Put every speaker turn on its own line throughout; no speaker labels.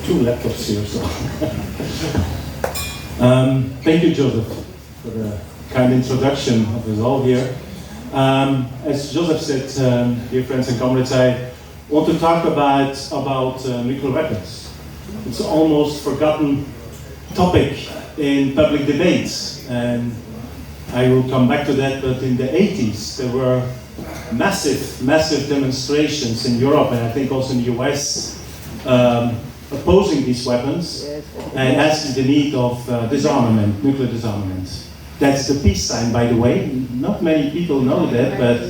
two laptops here, so. Thank you, Joseph, for the kind introduction of us all here. As Joseph said, dear friends and comrades, I want to talk about nuclear weapons. It's an almost forgotten topic in public debates, and I will come back to that, but in the 80s there were massive demonstrations in Europe, and I think also in the US, opposing these weapons and asking the need of disarmament, nuclear disarmament. That's the peace sign, by the way. Not many people know that, but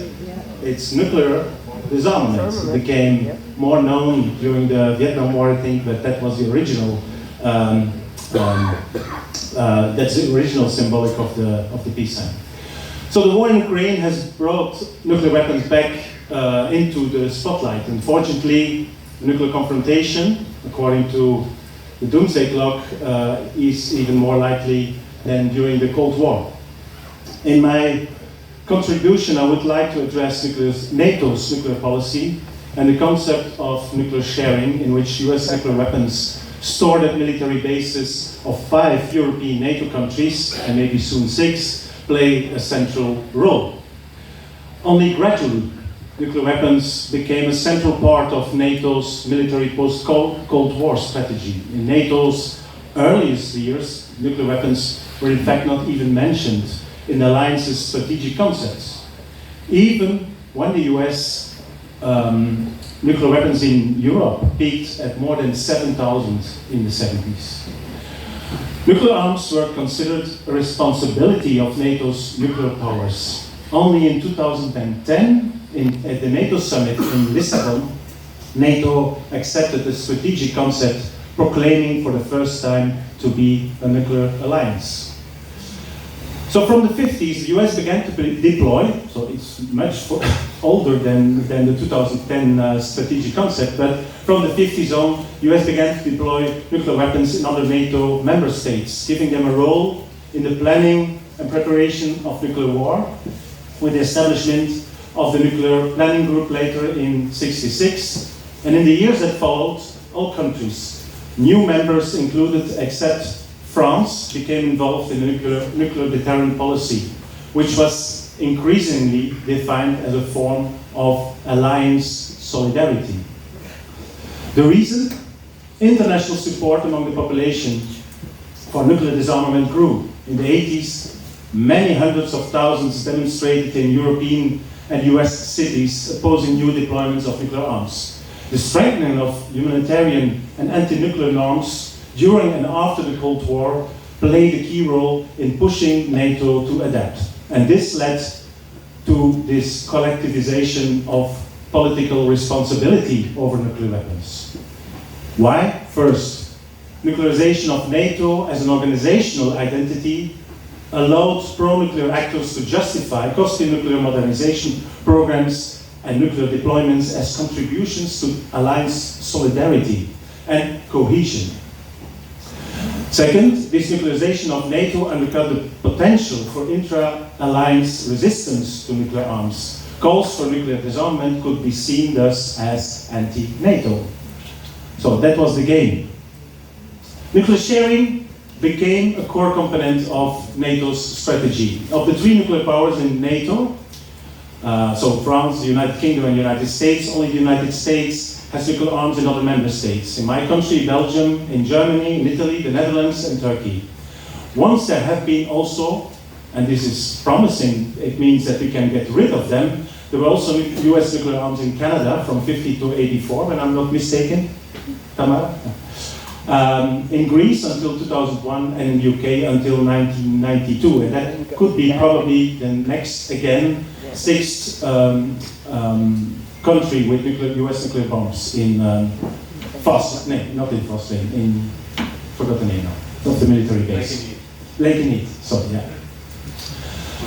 it's nuclear disarmament. It became more known during the Vietnam War, I think, but that was the original. That's the original symbolic of the peace sign. So the war in Ukraine has brought nuclear weapons back into the spotlight. Unfortunately, nuclear confrontation, according to the doomsday clock, is even more likely than during the Cold War. In my contribution, I would like to address NATO's nuclear policy and the concept of nuclear sharing, in which US nuclear weapons stored at military bases of 5 European NATO countries, and maybe soon 6, play a central role. Only gradually, nuclear weapons became a central part of NATO's military post-Cold War strategy. In NATO's earliest years, nuclear weapons were in fact not even mentioned in the alliance's strategic concepts. Even when the US nuclear weapons in Europe peaked at more than 7,000 in the 70s. Nuclear arms were considered a responsibility of NATO's nuclear powers. Only in 2010, at the NATO summit in Lisbon, NATO accepted the strategic concept, proclaiming for the first time to be a nuclear alliance. So from the 50s, the US began to deploy, so it's much older than the 2010 strategic concept, but from the 50s on, the US began to deploy nuclear weapons in other NATO member states, giving them a role in the planning and preparation of nuclear war, with the establishment of the nuclear planning group later in '66. And in the years that followed, all countries, new members included except France, became involved in the nuclear deterrent policy, which was increasingly defined as a form of alliance solidarity. The reason? International support among the population for nuclear disarmament grew. In the 80s, many hundreds of thousands demonstrated in European and US cities opposing new deployments of nuclear arms. The strengthening of humanitarian and anti-nuclear norms during and after the Cold War played a key role in pushing NATO to adapt. And this led to this collectivization of political responsibility over nuclear weapons. Why? First, nuclearization of NATO as an organizational identity allowed pro-nuclear actors to justify costly nuclear modernization programs and nuclear deployments as contributions to alliance solidarity and cohesion. Second, this nuclearization of NATO undercut the potential for intra-alliance resistance to nuclear arms. Calls for nuclear disarmament could be seen thus as anti-NATO. So that was the game. Nuclear sharing became a core component of NATO's strategy. Of the 3 nuclear powers in NATO, so France, the United Kingdom, and the United States, only the United States has nuclear arms in other member states. In my country, Belgium, in Germany, in Italy, the Netherlands, and Turkey. Once there have been also, and this is promising, it means that we can get rid of them, there were also US nuclear arms in Canada from 50 to 84, when I'm not mistaken. Tamara? In Greece until 2001, and in the UK until 1992. And that could be probably the next, again, 6th country with US nuclear bombs in not in Foster, forgot the name now, of the military base. Lakenheath, sorry, yeah.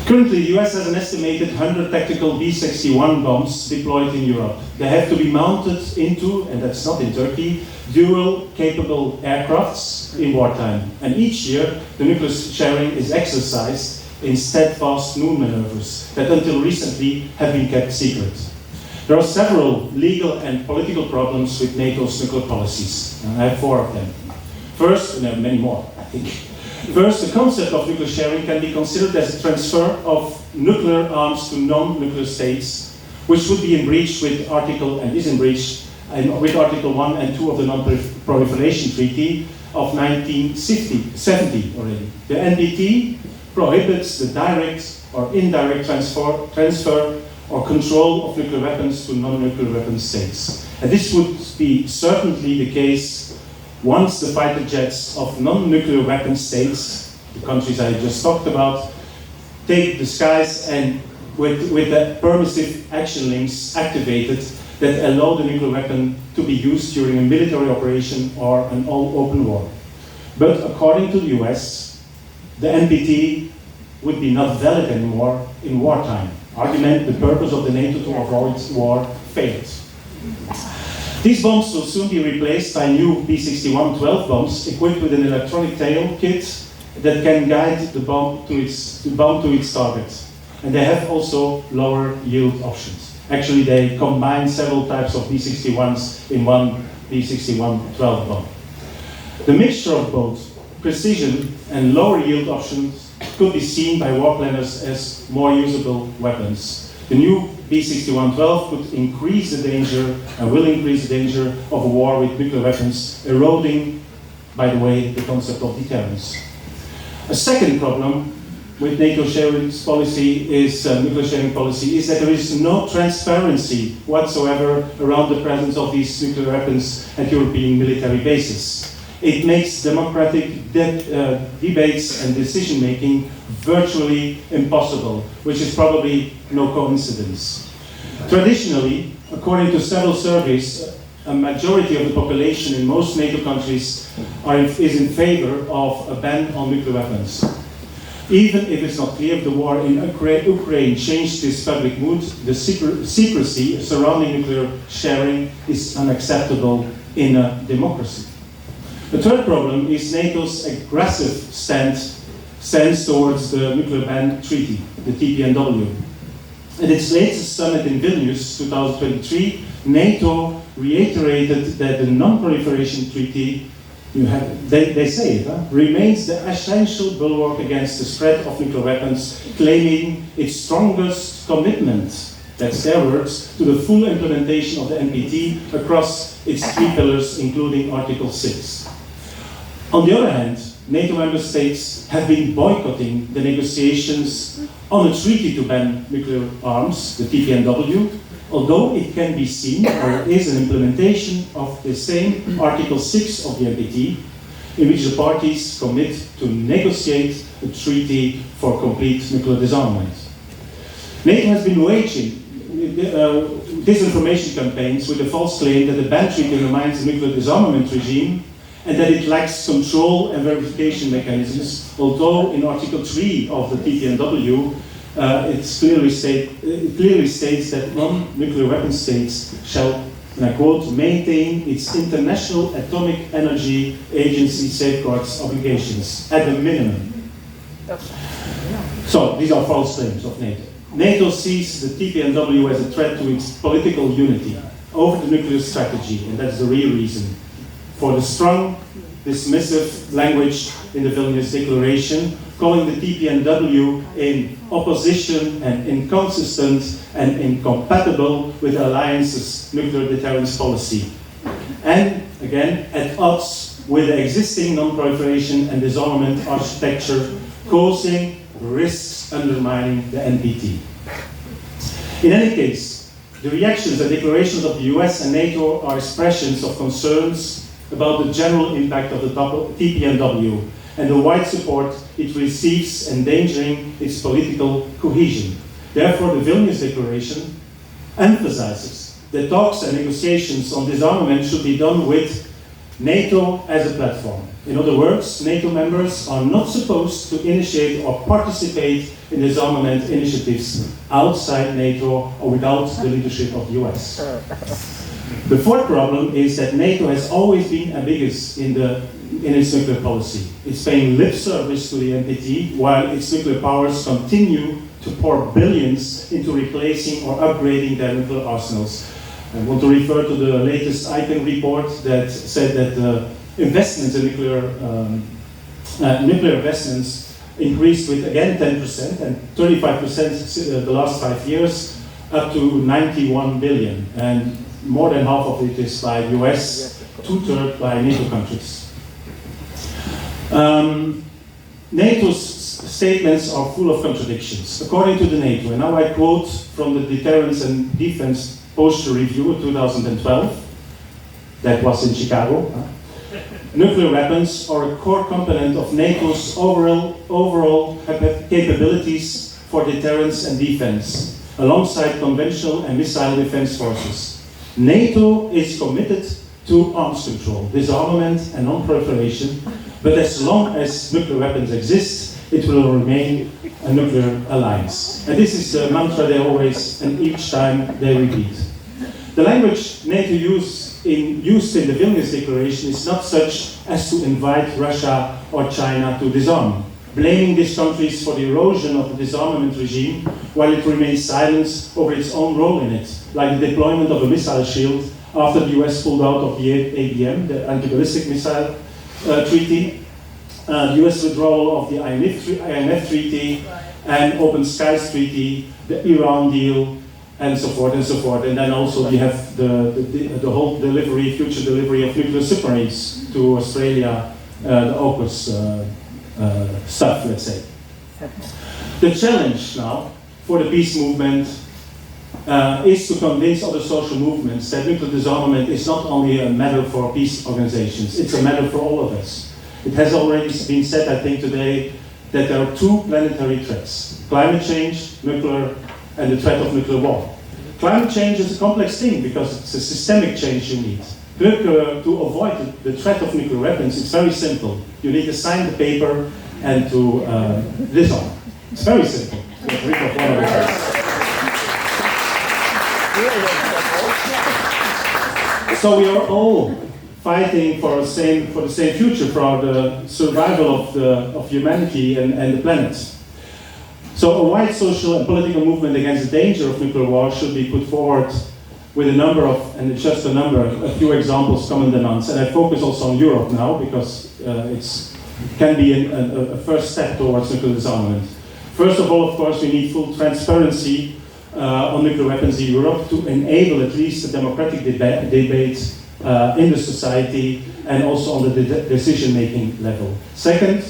Currently, the US has an estimated 100 tactical B-61 bombs deployed in Europe. They have to be mounted into, and that's not in Turkey, dual-capable aircrafts in wartime. And each year, the nuclear sharing is exercised in steadfast moon maneuvers that until recently have been kept secret. There are several legal and political problems with NATO's nuclear policies. And I have 4 of them. First, and there are many more, I think. First, the concept of nuclear sharing can be considered as a transfer of nuclear arms to non-nuclear states, which would be in breach with Article, and is in breach, with Article 1 and 2 of the Non-Proliferation Treaty of 1970 already. The NPT prohibits the direct or indirect transfer or control of nuclear weapons to non-nuclear weapon states. And this would be certainly the case once the fighter jets of non-nuclear weapon states, the countries I just talked about, take the skies and with the permissive action links activated that allow the nuclear weapon to be used during a military operation or an all-open war. But according to the US, the NPT would be not valid anymore in wartime. Argument, the purpose of the NATO to avoid war failed. These bombs will soon be replaced by new B-61-12 bombs equipped with an electronic tail kit that can guide the bomb to its target. And they have also lower yield options. Actually, they combine several types of B-61s in one B-61-12 bomb. The mixture of both precision and lower yield options could be seen by war planners as more usable weapons. The new B-61-12 could increase the danger and will increase the danger of a war with nuclear weapons, eroding, by the way, the concept of deterrence. A second problem with NATO sharing policy is nuclear sharing policy is that there is no transparency whatsoever around the presence of these nuclear weapons at European military bases. It makes democratic debates and decision making virtually impossible, which is probably no coincidence. Traditionally, according to several surveys, a majority of the population in most NATO countries is in favor of a ban on nuclear weapons. Even if it's not clear if the war in Ukraine changed this public mood, the secrecy surrounding nuclear sharing is unacceptable in a democracy. The third problem is NATO's aggressive stance towards the Nuclear Ban Treaty, the TPNW. At its latest summit in Vilnius, 2023, NATO reiterated that the Non-Proliferation Treaty, they say it, remains the essential bulwark against the spread of nuclear weapons, claiming its strongest commitment, that's their words, to the full implementation of the NPT across its 3 pillars, including Article 6. On the other hand, NATO member states have been boycotting the negotiations on a treaty to ban nuclear arms, the TPNW, although it can be seen, or is an implementation of the same Article 6 of the NPT, in which the parties commit to negotiate a treaty for complete nuclear disarmament. NATO has been waging disinformation campaigns with the false claim that the ban treaty reminds the nuclear disarmament regime and that it lacks control and verification mechanisms, although in Article 3 of the TPNW, it clearly states that non-nuclear weapon states shall, and I quote, maintain its International Atomic Energy Agency safeguards obligations at a minimum. So these are false claims of NATO. NATO sees the TPNW as a threat to its political unity over the nuclear strategy, and that's the real reason for the strong, dismissive language in the Vilnius Declaration, calling the TPNW in opposition and inconsistent and incompatible with the Alliance's nuclear deterrence policy. And again, at odds with the existing non-proliferation and disarmament architecture, causing risks undermining the NPT. In any case, the reactions and declarations of the US and NATO are expressions of concerns about the general impact of the TPNW and the wide support it receives, endangering its political cohesion. Therefore, the Vilnius Declaration emphasizes that talks and negotiations on disarmament should be done with NATO as a platform. In other words, NATO members are not supposed to initiate or participate in disarmament initiatives outside NATO or without the leadership of the US. The fourth problem is that NATO has always been ambiguous in its nuclear policy. It's paying lip service to the NPT while its nuclear powers continue to pour billions into replacing or upgrading their nuclear arsenals. I want to refer to the latest ICANN report that said that investments in nuclear investments increased with again 10% and 35% the last 5 years, up to 91 billion, and more than half of it is by US, 2/3 by NATO countries. NATO's statements are full of contradictions. According to the NATO, and now I quote from the Deterrence and Defense Posture Review of 2012, that was in Chicago, nuclear weapons are a core component of NATO's overall capabilities for deterrence and defense, alongside conventional and missile defense forces. NATO is committed to arms control, disarmament and non-proliferation, but as long as nuclear weapons exist, it will remain a nuclear alliance. And this is the mantra they always, and each time they repeat. The language NATO used in the Vilnius Declaration is not such as to invite Russia or China to disarm, blaming these countries for the erosion of the disarmament regime while it remains silent over its own role in it, like the deployment of a missile shield after the US pulled out of the ABM, the Anti-Ballistic Missile Treaty, the US withdrawal of the INF Treaty, and Open Skies Treaty, the Iran deal, and so forth and so forth. And then also we have the whole future delivery of nuclear submarines to Australia, the AUKUS stuff, let's say. The challenge now for the peace movement is to convince other social movements that nuclear disarmament is not only a matter for peace organizations, it's a matter for all of us. It has already been said, I think, today, that there are two planetary threats: climate change, nuclear, and the threat of nuclear war. Climate change is a complex thing because it's a systemic change you need. To avoid the threat of nuclear weapons, it's very simple. You need to sign the paper and to disarm. It's very simple. So we are all fighting for the same future, for the survival of humanity and the planet. So a wide social and political movement against the danger of nuclear war should be put forward with a number of, and it's just a few examples common demands. And I focus also on Europe now because it can be a first step towards nuclear disarmament. First of all, of course, we need full transparency on nuclear weapons in Europe to enable at least a democratic debate in the society and also on the decision-making level. Second,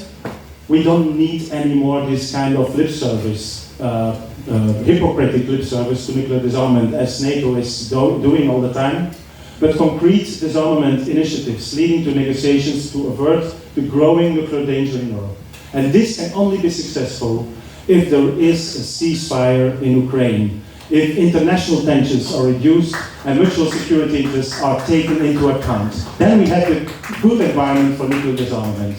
we don't need anymore this kind of lip service, hypocritic lip service to nuclear disarmament as NATO is doing all the time, but concrete disarmament initiatives leading to negotiations to avert the growing nuclear danger in Europe. And this can only be successful if there is a ceasefire in Ukraine, if international tensions are reduced and mutual security interests are taken into account. Then we have a good environment for nuclear disarmament.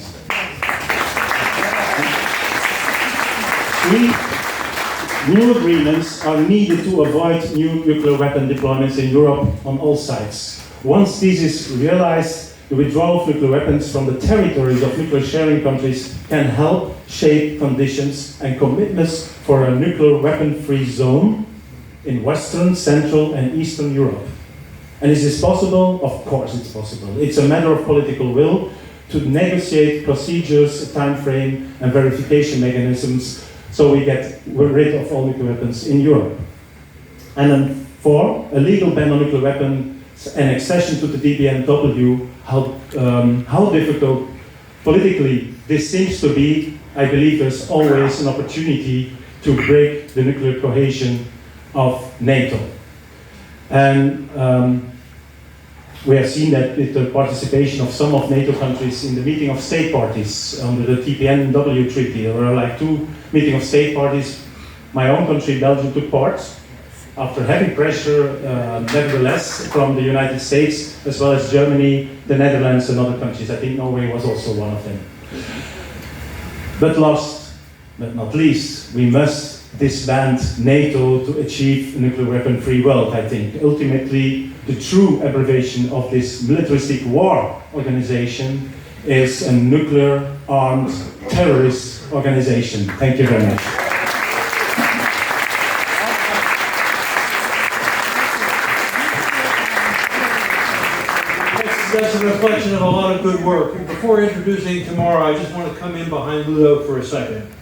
3, new agreements are needed to avoid new nuclear weapon deployments in Europe on all sides. Once this is realized, the withdrawal of nuclear weapons from the territories of nuclear sharing countries can help shape conditions and commitments for a nuclear weapon-free zone in Western, Central, and Eastern Europe. And is this possible? Of course it's possible. It's a matter of political will to negotiate procedures, a time frame, and verification mechanisms so we get rid of all nuclear weapons in Europe. And then 4, a legal ban on nuclear weapons and accession to the DBNW, how difficult politically this seems to be. I believe there's always an opportunity to break the nuclear cohesion of NATO. And we have seen that with the participation of some of NATO countries in the meeting of state parties under the TPNW treaty. There were like 2 meeting of state parties. My own country, Belgium, took part after heavy pressure, nevertheless, from the United States, as well as Germany, the Netherlands, and other countries. I think Norway was also one of them. But last but not least, we must disband NATO to achieve a nuclear weapon-free world, I think. Ultimately, the true abbreviation of this militaristic war organization is a nuclear-armed terrorist organization. Thank you very much.
That's a reflection of a lot of good work. Before introducing tomorrow, I just want to come in behind Ludo for a second.